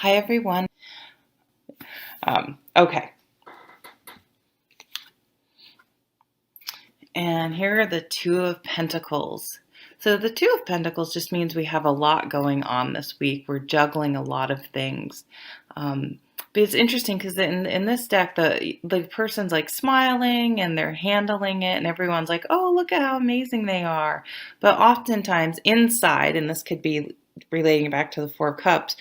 Hi, everyone. Okay, and here are the Two of Pentacles. So the Two of Pentacles just means we have a lot going on this week. We're juggling a lot of things. But it's interesting because in this deck, the person's like smiling and they're handling it, and everyone's like, "Oh, look at how amazing they are." But oftentimes inside, and this could be relating back to the Four of Cups,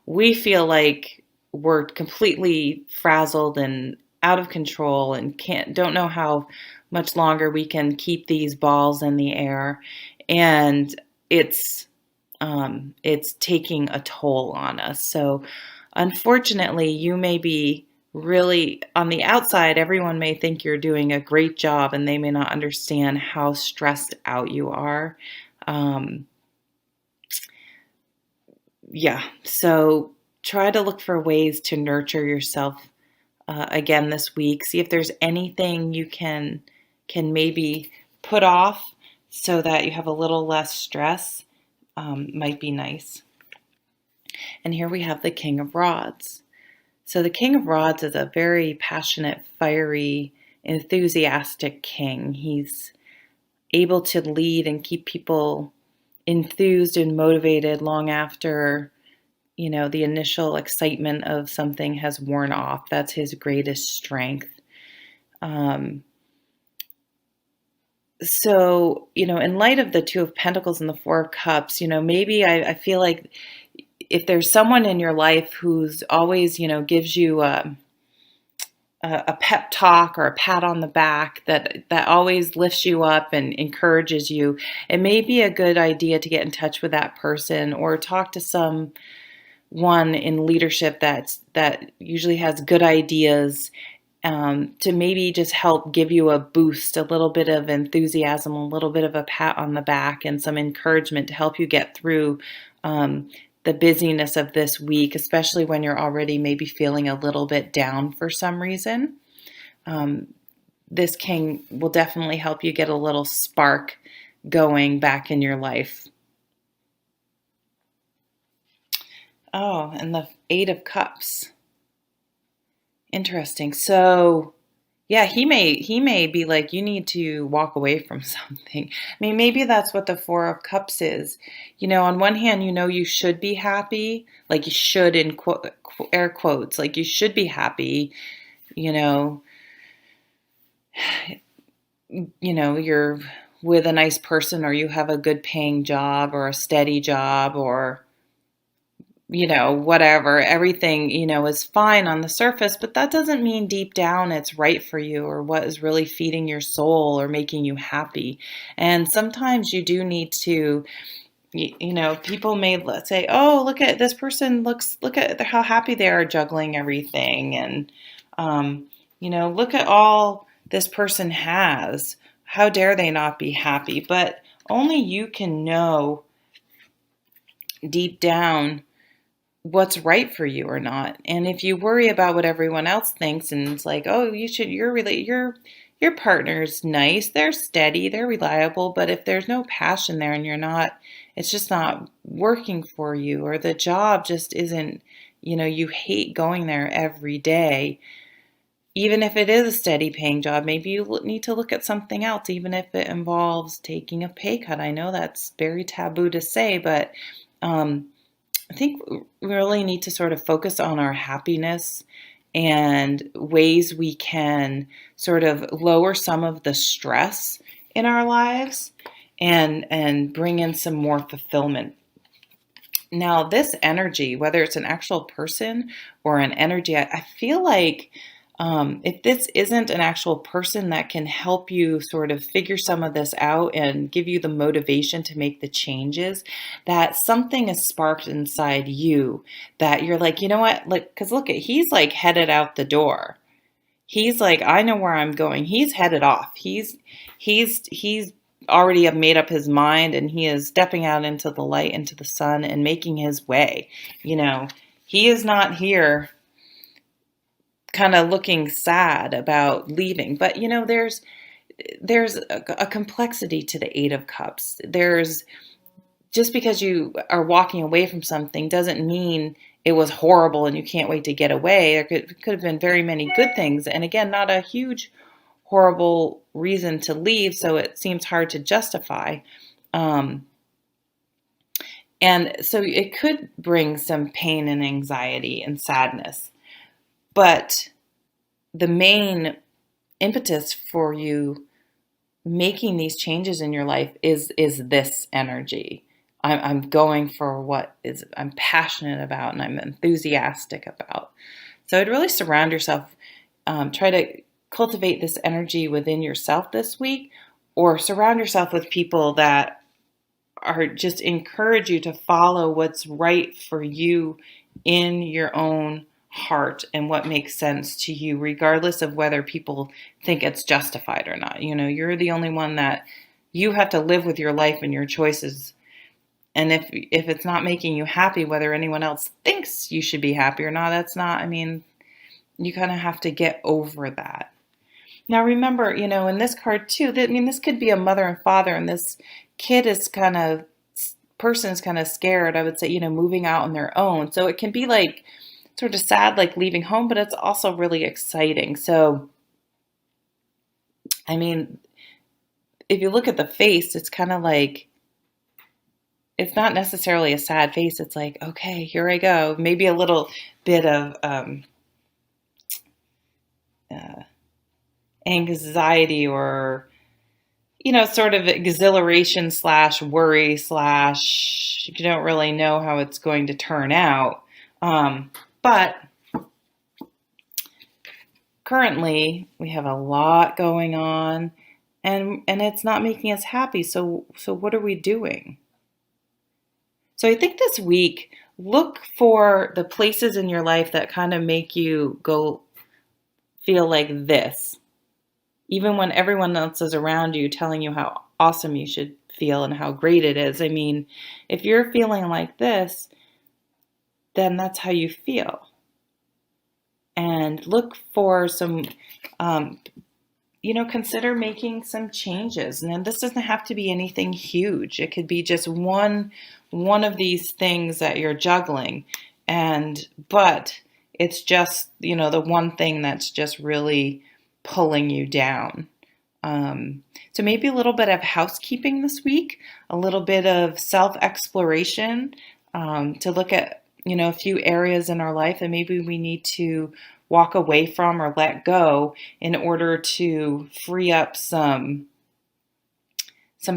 we feel like we're completely frazzled and out of control and don't know how much longer we can keep these balls in the air, and it's it's taking a toll on us. So unfortunately, you may be really on the outside, everyone may think you're doing a great job and they may not understand how stressed out you are. um, yeah, so try to look for ways to nurture yourself again this week. See if there's anything you can maybe put off so that you have a little less stress. Might be nice. And here we have the King of Rods. So the King of Rods is a very passionate, fiery, enthusiastic king. He's able to lead and keep people enthused and motivated long after the initial excitement of something has worn off. That's his greatest strength. Um, so, in light of the Two of Pentacles and the Four of Cups, maybe I feel like if there's someone in your life who's always, gives you a pep talk or a pat on the back that always lifts you up and encourages you, it may be a good idea to get in touch with that person or talk to someone in leadership that usually has good ideas, to maybe just help give you a boost, a little bit of enthusiasm, a little bit of a pat on the back, and some encouragement to help you get through the busyness of this week, especially when you're already maybe feeling a little bit down for some reason. Um, this king will definitely help you get a little spark going back in your life. Oh, and the Eight of Cups. Interesting. So, yeah, he may be like, you need to walk away from something. I mean, maybe that's what the Four of Cups is. On one hand, you should be happy, like you should in air quotes, like you should be happy. You know, you're with a nice person, or you have a good paying job, or a steady job, or whatever, everything, is fine on the surface, but that doesn't mean deep down it's right for you or what is really feeding your soul or making you happy. And sometimes you do need to, people may say, oh, look at this person, look at how happy they are juggling everything. And, look at all this person has. How dare they not be happy? But only you can know deep down what's right for you or not. And if you worry about what everyone else thinks and it's like, oh, your partner's nice, they're steady, they're reliable, but if there's no passion there and it's just not working for you, or the job just isn't, you hate going there every day, even if it is a steady paying job, maybe you need to look at something else, even if it involves taking a pay cut. I know that's very taboo to say, but I think we really need to sort of focus on our happiness and ways we can sort of lower some of the stress in our lives and bring in some more fulfillment. Now, this energy, whether it's an actual person or an energy, I feel like if this isn't an actual person that can help you sort of figure some of this out and give you the motivation to make the changes, that something is sparked inside you that you're like, you know what? Like, because look at, he's like headed out the door. He's like, I know where I'm going. He's headed off. He's already have made up his mind, and he is stepping out into the light, into the sun, and making his way. He is not here kind of looking sad about leaving. But there's a complexity to the Eight of Cups. There's just because you are walking away from something doesn't mean it was horrible and you can't wait to get away. There could have been very many good things. And again, not a huge, horrible reason to leave, so it seems hard to justify. Um, and so it could bring some pain and anxiety and sadness. But the main impetus for you making these changes in your life is this energy. I'm going for what is I'm passionate about and I'm enthusiastic about. So I'd really surround yourself, try to cultivate this energy within yourself this week, or surround yourself with people that are just encourage you to follow what's right for you in your own heart and what makes sense to you, regardless of whether people think it's justified or not. You're the only one that you have to live with your life and your choices. And if it's not making you happy, whether anyone else thinks you should be happy or not, that's not, I mean, you kind of have to get over that. Now, remember, in this card too, this could be a mother and father, and this person is kind of scared, I would say, moving out on their own. So it can be like sort of sad, like leaving home, but it's also really exciting. So, I mean, if you look at the face, it's kind of like, it's not necessarily a sad face. It's like, okay, here I go. Maybe a little bit of uh, anxiety or, sort of exhilaration slash worry slash you don't really know how it's going to turn out. But currently we have a lot going on and it's not making us happy. So what are we doing? So I think this week, look for the places in your life that kind of make you go feel like this. Even when everyone else is around you telling you how awesome you should feel and how great it is. I mean, if you're feeling like this, then that's how you feel. And look for some, consider making some changes. And then this doesn't have to be anything huge. It could be just one of these things that you're juggling. But it's just, the one thing that's just really pulling you down. So maybe a little bit of housekeeping this week, a little bit of self-exploration, to look at, a few areas in our life that maybe we need to walk away from or let go in order to free up some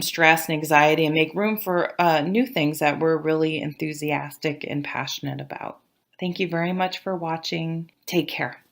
stress and anxiety and make room for new things that we're really enthusiastic and passionate about. Thank you very much for watching. Take care.